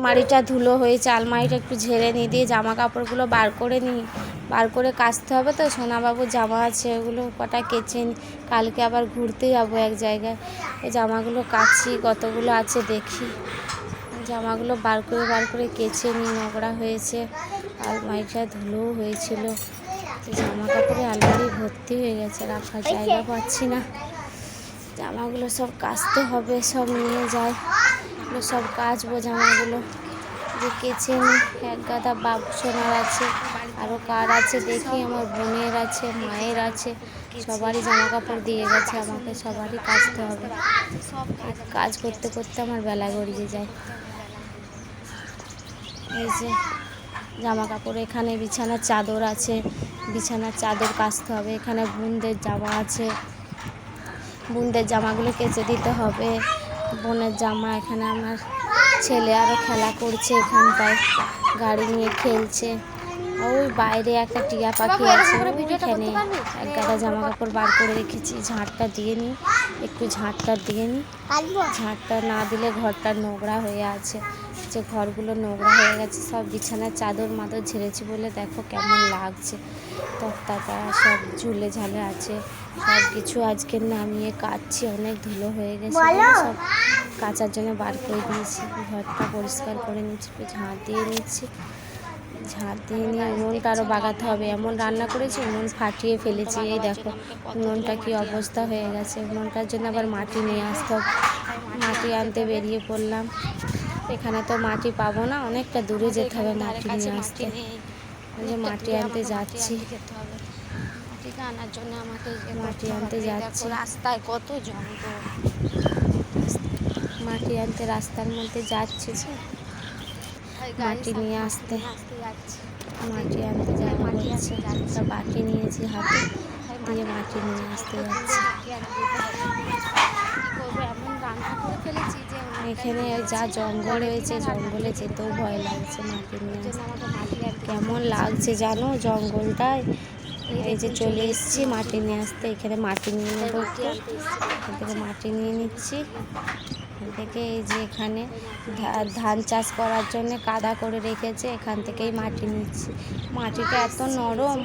আলমারিটা ধুলো হয়েছে, আলমারিটা একটু ঝেড়ে নিয়ে দিয়ে জামা কাপড়গুলো বার করে নিই, বার করে কাচতে হবে তো। সোনাবাবুর জামা আছে, ওগুলো কটা কেচে নিই, কালকে আবার ঘুরতে যাবো এক জায়গায়। এই জামাগুলো কাচি, কতগুলো আছে দেখি। জামাগুলো বার করে কেচে নিই, নোংরা হয়েছে, আলমারিটা ধুলোও হয়েছিল। জামা কাপড়ে আলমারি ভর্তি হয়ে গেছে, রাখার জায়গা পাচ্ছি না। জামাগুলো সব কাচতে হবে, সব নিয়ে যায়, এগুলো সব কাচবো জামাগুলো। যে কেচে নিই, এক গাদা বাবু সোনার আছে, আরও কার আছে দেখি, আমার বোনের আছে, মায়ের আছে, সবারই জামা কাপড় দিয়ে গেছে আমাকে, সবারই কাচতে হবে। কাজ করতে করতে আমার বেলা গড়িয়ে যায়। এই যে জামা কাপড়, এখানে বিছানার চাদর আছে, বিছানার চাদর কাচতে হবে। এখানে বোনদের জামা আছে, বোনদের জামাগুলো কেচে দিতে হবে। বোনের জামা, এখানে আমার ছেলে আরও খেলা করছে, এখানটায় গাড়ি নিয়ে খেলছে। ওই বাইরে একটা টিয়া পাখি আছে, ওইখানে এক গাদা জামা কাপড় বার করে রেখেছি। ঝাঁটটা দিয়ে নিই, একটু ঝাঁটটা দিয়ে নিই, ঝাঁটটা না দিলে ঘরটা নোংরা হয়ে আছে, যে ঘরগুলো নোংরা হয়ে গেছে। সব বিছানার চাদর মাদর ঝেড়েছি বলে দেখো কেমন লাগছে, তক্তাটা সব ঝুলে ঝালে আছে। সব কিছু আজকে নামিয়ে কাচছি, অনেক ধুলো হয়ে গেছে, সব কাচার জন্য বার করে দিয়েছি। ঘরটা পরিষ্কার করে নিচ্ছি, একটু ঝাঁট দিয়ে নিচ্ছি। ঝাঁট দিয়ে নিয়ে উনুনটা আরও বাগাতে হবে। এমন রান্না করেছি, উনুন ফাটিয়ে ফেলেছি। এই দেখো উনুনটা কি অবস্থা হয়ে গেছে। উনুনটার জন্য আবার মাটি নিয়ে আসতে হবে, মাটি আনতে বেরিয়ে পড়লাম। এখানে তো মাটি পাবো না, অনেকটা দূরে যেতে হবে মাটি নিয়ে আসতে। ওই যে মাটি আনতে যাচ্ছি, আনার জন্য আমাকে মাটি আনতে যাচ্ছি। রাস্তায় কত জঙ্গল, মাটি আনতে রাস্তার মধ্যে যাচ্ছি, মাটি নিয়ে আসতে, মাটি আনতে যাবো বলছে। একটা বাটি নিয়েছি হাতে, দিয়ে মাটি নিয়ে আসতে যাচ্ছি। এমন রান্না করে ফেলেছি যে এখানে যা জঙ্গল হয়েছে, জঙ্গলে যেতেও ভয় লাগছে। মাটি নিয়ে আসতে কেমন লাগছে জানো জঙ্গলটায়। এই যে চলে এসেছি মাটি নিয়ে আসতে, এখানে মাটি নিয়ে নেবো, এখান থেকে মাটি নিয়ে নিচ্ছি। এখান থেকে এই যে এখানে ধান চাষ করার জন্য কাদা করে রেখেছে, এখান থেকেই মাটি নিচ্ছি। মাটিটা এত নরম,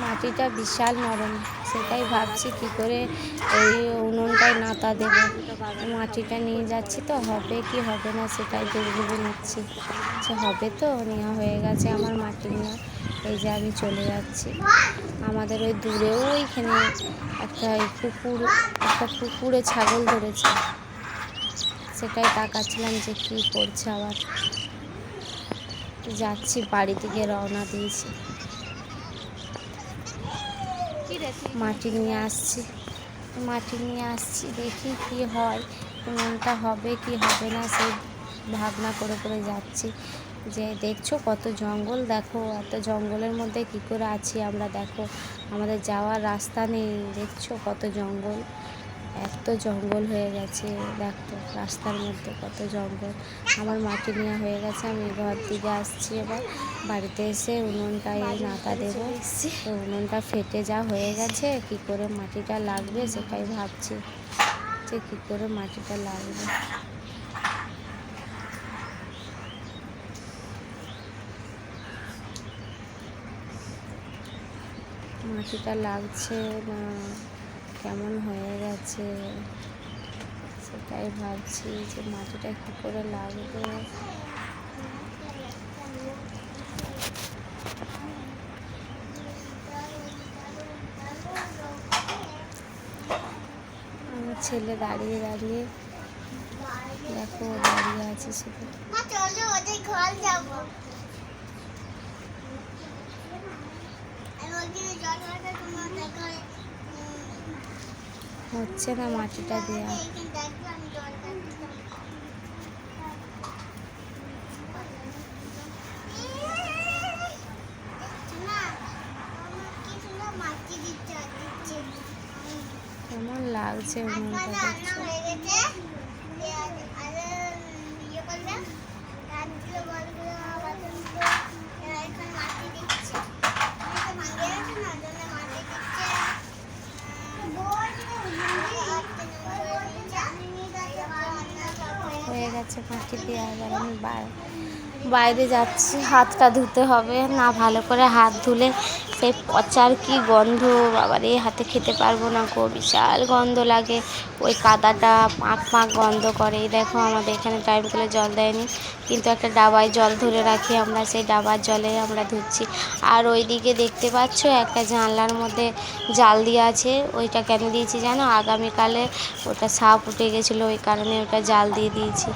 মাটিটা বিশাল নরম, সেটাই ভাবছি কি করে এই উনুনটায় নাতা দেবো। মাটিটা নিয়ে যাচ্ছি, তো হবে কি হবে না সেটাই ভেবে নিচ্ছি। সে হবে তো, নেওয়া হয়ে গেছে আমার মাটি নেওয়া। এই যে আমি চলে যাচ্ছি। আমাদের ওই দূরেও ওইখানে একটা পুকুরে ছাগল ধরেছে, সেটাই তাকাচ্ছিলাম যে কী করছে। আবার যাচ্ছি, বাড়ি থেকে রওনা দিয়েছি, মাটি নিয়ে আসছি, মাটি নিয়ে আসছি। দেখি কি হয়, উনুনটা হবে কি হবে না সেই ভাবনা করে করে যাচ্ছি। যে দেখছো কত জঙ্গল, দেখো এত জঙ্গলের মধ্যে কি করে আছি আমরা। দেখো আমাদের যাওয়ার রাস্তা নেই, দেখছো কত জঙ্গল, এত জঙ্গল হয়ে গেছে। দেখো রাস্তার মধ্যে কত জঙ্গল। আমার মাটি নেওয়া হয়ে গেছে, আমি ঘর দিকে আসছি। এবার বাড়িতে এসে উনুনটা এই নাতা দেবো। তো উনুনটা ফেটে যা হয়ে গেছে, কি করে মাটিটা লাগবে সেটাই ভাবছি, যে কি করে মাটিটা লাগবে। মাটিটা লাগছে না, কেমন হয়ে গেছে সেটাই ভাবছি, যে মাটিটা কী করে লাগবে। আমার ছেলে দাঁড়িয়ে দাঁড়িয়ে দেখো দাঁড়িয়ে আছে শুধু। হচ্ছে না মাটিটা দেওয়া। কেমন লাগছে উনুনটা দেখছো। হয়ে গেছে মাটি দেওয়া, এবার আমি বাইরে যাচ্ছি, হাতটা ধুতে হবে, না ভালো করে হাত ধুলে সেই পচার কি গন্ধ, বাবারে হাতে খেতে পারবো না গো, বিশাল গন্ধ লাগে, ওই কাদাটা পাঁক পাঁক গন্ধ করে। এই দেখো আমাদের এখানে টাইম করে জল দেয়নি, কিন্তু একটা ডাবায় জল ধরে রাখি আমরা, সেই ডাবার জলে আমরা ধুচ্ছি। আর ওইদিকে দেখতে পাচ্ছ একটা জানলার মধ্যে জাল দিয়ে আছে, ওইটা কেন দিয়েছি জানো? আগামীকালে ওটা সাপ উঠে গেছিলো, ওই কারণে ওটা জাল দিয়ে দিয়েছি।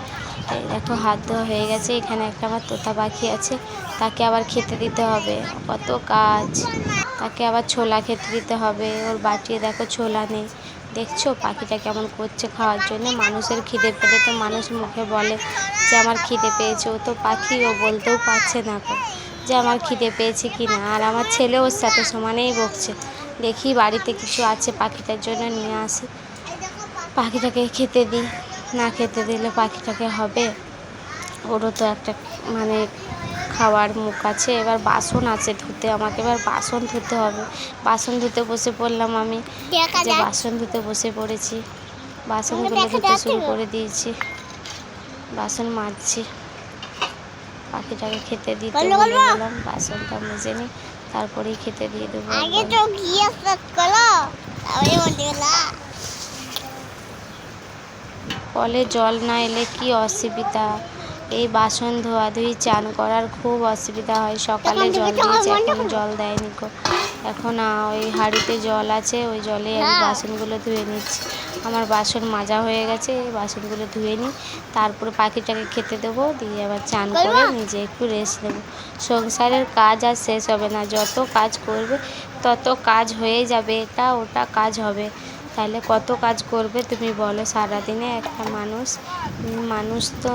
এই দেখো হাত ধোয়া হয়ে গেছে। এখানে একটা আমার তোতা পাখি আছে, তাকে আবার খেতে দিতে হবে, কত কাজ। তাকে আবার ছোলা খেতে দিতে হবে, ওর বাটিয়ে দেখো ছোলা নেই। দেখছো পাখিটা কেমন করছে খাওয়ার জন্য। মানুষের খিদে পেলে তো মানুষ মুখে বলে যে আমার খিদে পেয়েছে, ও তো পাখি, ও বলতেও পারছে না যে আমার খিদে পেয়েছে কি না। আর আমার ছেলে ওর সাথে সমানেই বকছে। দেখি বাড়িতে কিছু আছে পাখিটার জন্য নিয়ে আসি, পাখিটাকে খেতে দিই। না খেতে দিলে পাখিটাকে হবে, ওরও তো একটা মানে খাওয়ার মুখ আছে। এবার বাসন আছে ধুতে, আমাকে এবার বাসন ধুতে হবে। বাসন ধুতে বসে পড়লাম আমি, যে বাসন ধুতে বসে পড়েছি, বাসনগুলো ধুতে শুরু করে দিয়েছি, বাসন মাজছি। পাখিটাকে খেতে দিতে ভুলে গেলাম, বাসনটা মেজে নিই, তারপরেই খেতে দিয়ে দেবো। কলে জল না এলে কি অসুবিধা, এই বাসন ধোয়াধুয়ি চান করার খুব অসুবিধা হয়। সকালে জল দিয়েছে, এখন জল দেয়নি গো। এখন ওই হাঁড়িতে জল আছে, ওই জলে আমি বাসনগুলো ধুয়ে নিচ্ছি। আমার বাসন মাজা হয়ে গেছে, এই বাসনগুলো ধুয়ে নিই, তারপরে পাখিটাকে খেতে দেবো, দিয়ে আবার চান করে নিজে একটু রেস্ট নেবো। সংসারের কাজ আর শেষ হবে না, যত কাজ করবে তত কাজ হয়ে যাবে, এটা ওটা কাজ হবে। তাহলে কত কাজ করবে তুমি বলো সারাদিনে একটা মানুষ তো